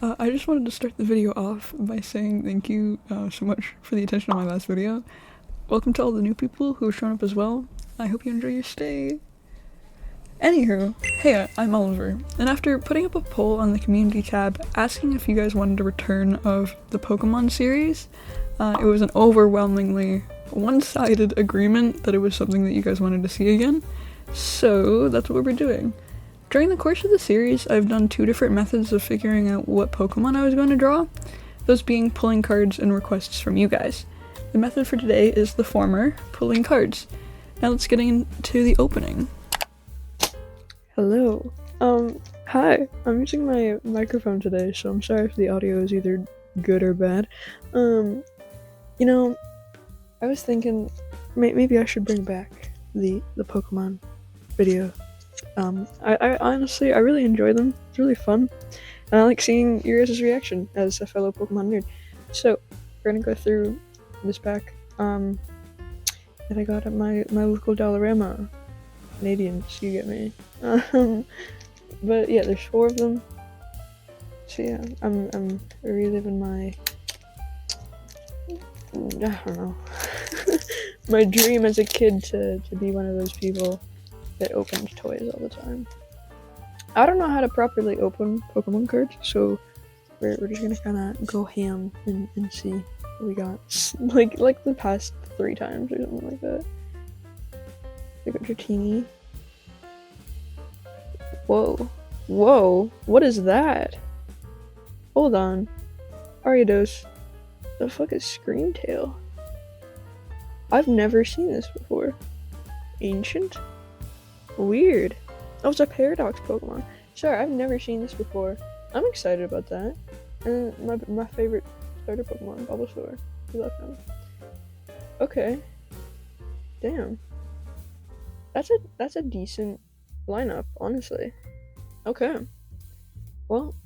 I just wanted to start the video off by saying thank you so much for the attention on my last video. Welcome to all the new people who have shown up as well. I hope you enjoy your stay. Anywho, hey, I'm Oliver, and after putting up a poll on the community tab asking if you guys wanted a return of the Pokémon series, it was an overwhelmingly one-sided agreement that it was something that you guys wanted to see again, so that's what we're doing. During the course of the series, I've done two different methods of figuring out what Pokemon I was going to draw, those being pulling cards and requests from you guys. The method for today is the former, pulling cards. Now let's get into the opening. Hello. Hi. I'm using my microphone today, so I'm sorry if the audio is either good or bad. You know, I was thinking maybe I should bring back the Pokemon video. I honestly, I really enjoy them. It's really fun. And I like seeing your guys' reaction as a fellow Pokemon nerd. So, we're gonna go through this pack, that I got at my local Dollarama. Canadians, you get me. But yeah, there's 4 of them. So yeah, I'm reliving my, I don't know, my dream as a kid to be one of those people that opens toys all the time. I don't know how to properly open Pokemon cards, so we're just gonna kind of go ham and see what we got. Like the past 3 times or something like that. We got Dratini. Whoa. Whoa. What is that? Hold on. ARIADOS. The fuck is Screamtail? I've never seen this before. Ancient? Weird. Oh, it's a Paradox Pokemon. Sorry, I've never seen this before. I'm excited about that. And my favorite starter Pokemon, BULBASAUR. We love him. Okay. Damn. That's a decent lineup, honestly. Okay. Well,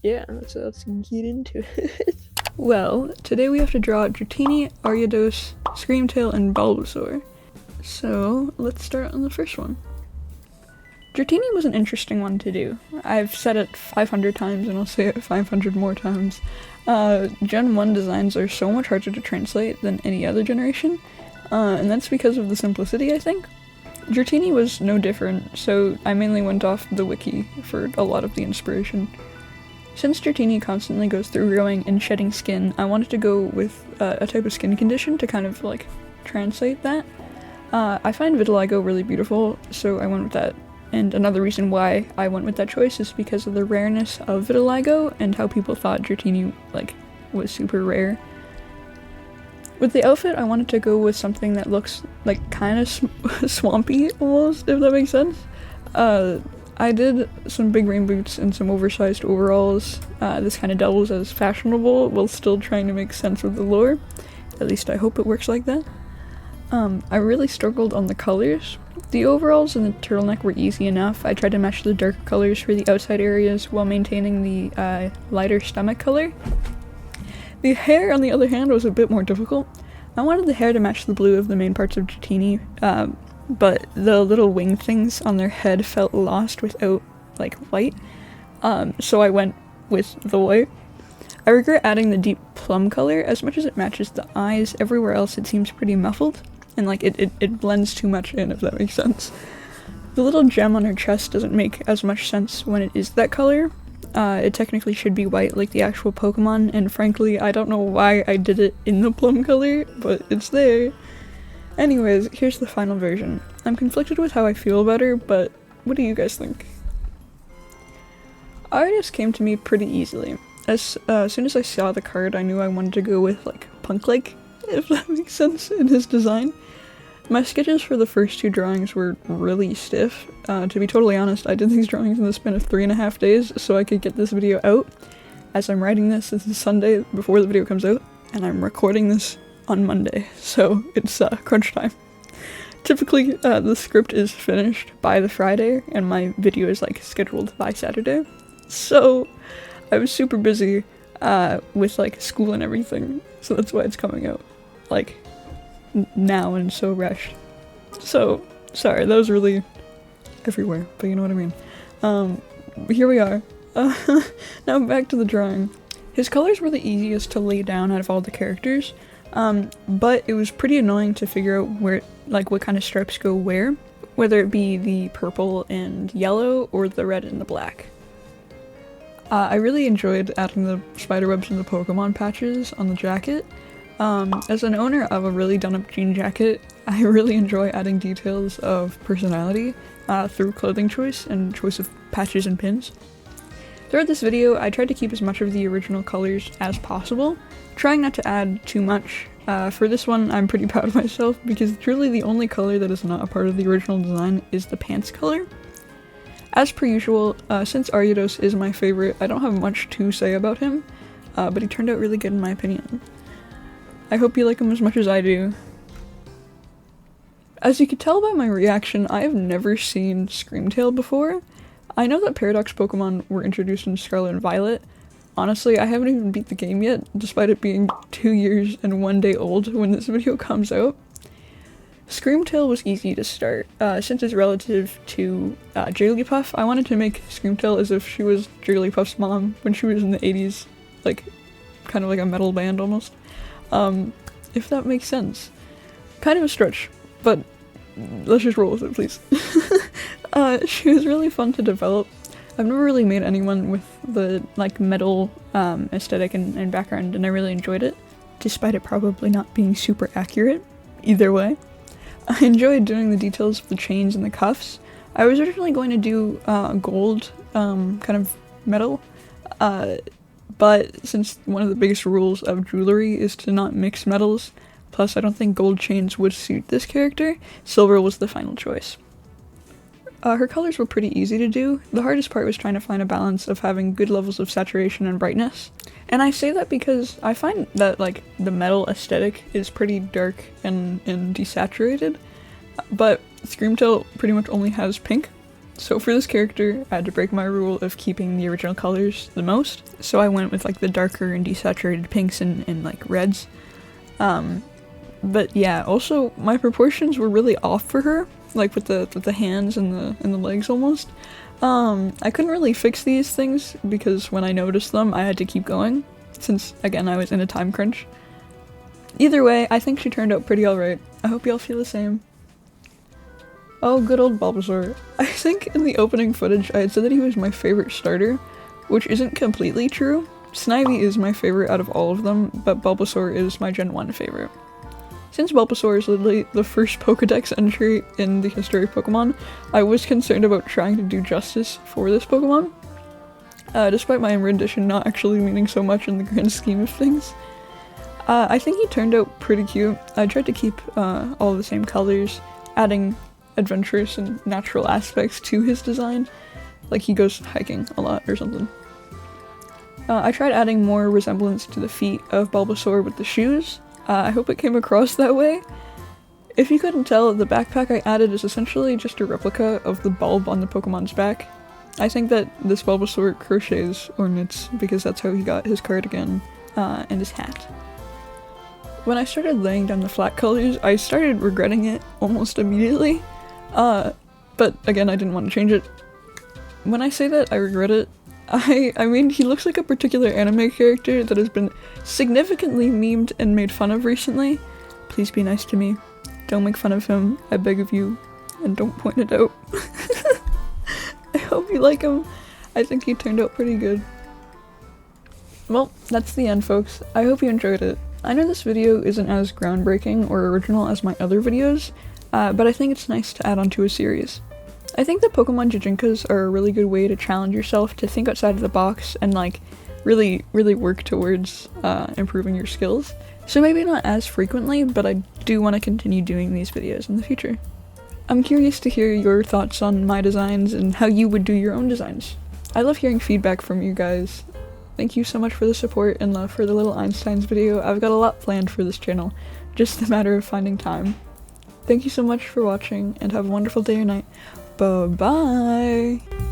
yeah, let's get into it. Well, today we have to draw Dratini, ARIADOS, Screamtail, and Bulbasaur. So, let's start on the first one. Dratini was an interesting one to do. I've said it 500 times and I'll say it 500 more times. Gen 1 designs are so much harder to translate than any other generation, and that's because of the simplicity, I think. Dratini was no different, so I mainly went off the wiki for a lot of the inspiration. Since Dratini constantly goes through growing and shedding skin, I wanted to go with a type of skin condition to kind of like translate that. I find vitiligo really beautiful, so I went with that. And another reason why I went with that choice is because of the rareness of vitiligo and how people thought Dratini was super rare. With the outfit, I wanted to go with something that looks like kind of swampy almost, if that makes sense. I did some big rain boots and some oversized overalls. This kind of doubles as fashionable while still trying to make sense of the lore. At least I hope it works like that. I really struggled on the colors. The overalls and the turtleneck were easy enough. I tried to match the darker colors for the outside areas while maintaining the lighter stomach color. The hair, on the other hand, was a bit more difficult. I wanted the hair to match the blue of the main parts of Dratini, but the little wing things on their head felt lost without, white, so I went with the white. I regret adding the deep plum color. As much as it matches the eyes, everywhere else it seems pretty muffled, and it blends too much in, if that makes sense. The little gem on her chest doesn't make as much sense when it is that color. It technically should be white like the actual Pokemon, and frankly, I don't know why I did it in the plum color, but it's there. Anyways, here's the final version. I'm conflicted with how I feel about her, but what do you guys think? ARIADOS came to me pretty easily. As soon as I saw the card, I knew I wanted to go with, punk-like, if that makes sense, in his design. My sketches for the first 2 drawings were really stiff. To be totally honest, I did these drawings in the span of 3.5 days so I could get this video out. As I'm writing this is Sunday before the video comes out, and I'm recording this on Monday, so it's crunch time. Typically, the script is finished by the Friday, and my video is scheduled by Saturday. So I was super busy with school and everything, so that's why it's coming out now and so rushed. So sorry, that was really everywhere, but you know what I mean. Here we are. Now back to the drawing. His colors were the easiest to lay down out of all the characters, but it was pretty annoying to figure out where, like, what kind of stripes go where, whether it be the purple and yellow or the red and the black. I really enjoyed adding the spiderwebs and the Pokémon patches on the jacket. As an owner of a really done-up jean jacket, I really enjoy adding details of personality through clothing choice and choice of patches and pins. Throughout this video, I tried to keep as much of the original colors as possible, trying not to add too much. For this one, I'm pretty proud of myself because truly the only color that is not a part of the original design is the pants color. As per usual, since ARIADOS is my favorite, I don't have much to say about him, but he turned out really good in my opinion. I hope you like him as much as I do. As you could tell by my reaction, I have never seen Screamtail before. I know that Paradox Pokemon were introduced in Scarlet and Violet. Honestly, I haven't even beat the game yet, despite it being 2 years and 1 day old when this video comes out. Screamtail was easy to start. Since it's relative to Jigglypuff, I wanted to make Screamtail as if she was Jigglypuff's mom when she was in the 80s, like, kind of like a metal band almost. If that makes sense. Kind of a stretch, but let's just roll with it, please. She was really fun to develop. I've never really made anyone with the, like, metal aesthetic and background, and I really enjoyed it, despite it probably not being super accurate, either way. I enjoyed doing the details of the chains and the cuffs. I was originally going to do gold kind of metal, but since one of the biggest rules of jewelry is to not mix metals, plus I don't think gold chains would suit this character, silver was the final choice. Her colors were pretty easy to do. The hardest part was trying to find a balance of having good levels of saturation and brightness. And I say that because I find that, like, the metal aesthetic is pretty dark and desaturated, but Screamtail pretty much only has pink. So for this character, I had to break my rule of keeping the original colors the most, so I went with, like, the darker and desaturated pinks and like, reds. But yeah, also, my proportions were really off for her, like with the hands and the legs almost. I couldn't really fix these things because when I noticed them, I had to keep going, since, again, I was in a time crunch. Either way, I think she turned out pretty alright. I hope y'all feel the same. Oh, good old Bulbasaur. I think in the opening footage I had said that he was my favorite starter, which isn't completely true. Snivy is my favorite out of all of them, but Bulbasaur is my Gen 1 favorite. Since Bulbasaur is literally the first Pokédex entry in the history of Pokemon, I was concerned about trying to do justice for this Pokemon, despite my rendition not actually meaning so much in the grand scheme of things. I think he turned out pretty cute. I tried to keep all the same colors, adding adventurous and natural aspects to his design, like he goes hiking a lot or something. I tried adding more resemblance to the feet of Bulbasaur with the shoes. I hope it came across that way. If you couldn't tell, the backpack I added is essentially just a replica of the bulb on the Pokemon's back. I think that this Bulbasaur crochets or knits because that's how he got his cardigan and his hat. When I started laying down the flat colors, I started regretting it almost immediately, but again, I didn't want to change it. When I say that I regret it, I mean, he looks like a particular anime character that has been significantly memed and made fun of recently. Please be nice to me. Don't make fun of him, I beg of you, and don't point it out. I hope you like him. I think he turned out pretty good. Well, that's the end, folks. I hope you enjoyed it. I know this video isn't as groundbreaking or original as my other videos, but I think it's nice to add on to a series. I think that Pokemon Jijinkas are a really good way to challenge yourself to think outside of the box and, like, really work towards improving your skills. So maybe not as frequently, but I do want to continue doing these videos in the future. I'm curious to hear your thoughts on my designs and how you would do your own designs. I love hearing feedback from you guys. Thank you so much for the support and love for the little Einsteins video. I've got a lot planned for this channel, just a matter of finding time. Thank you so much for watching and have a wonderful day or night. Bye-bye!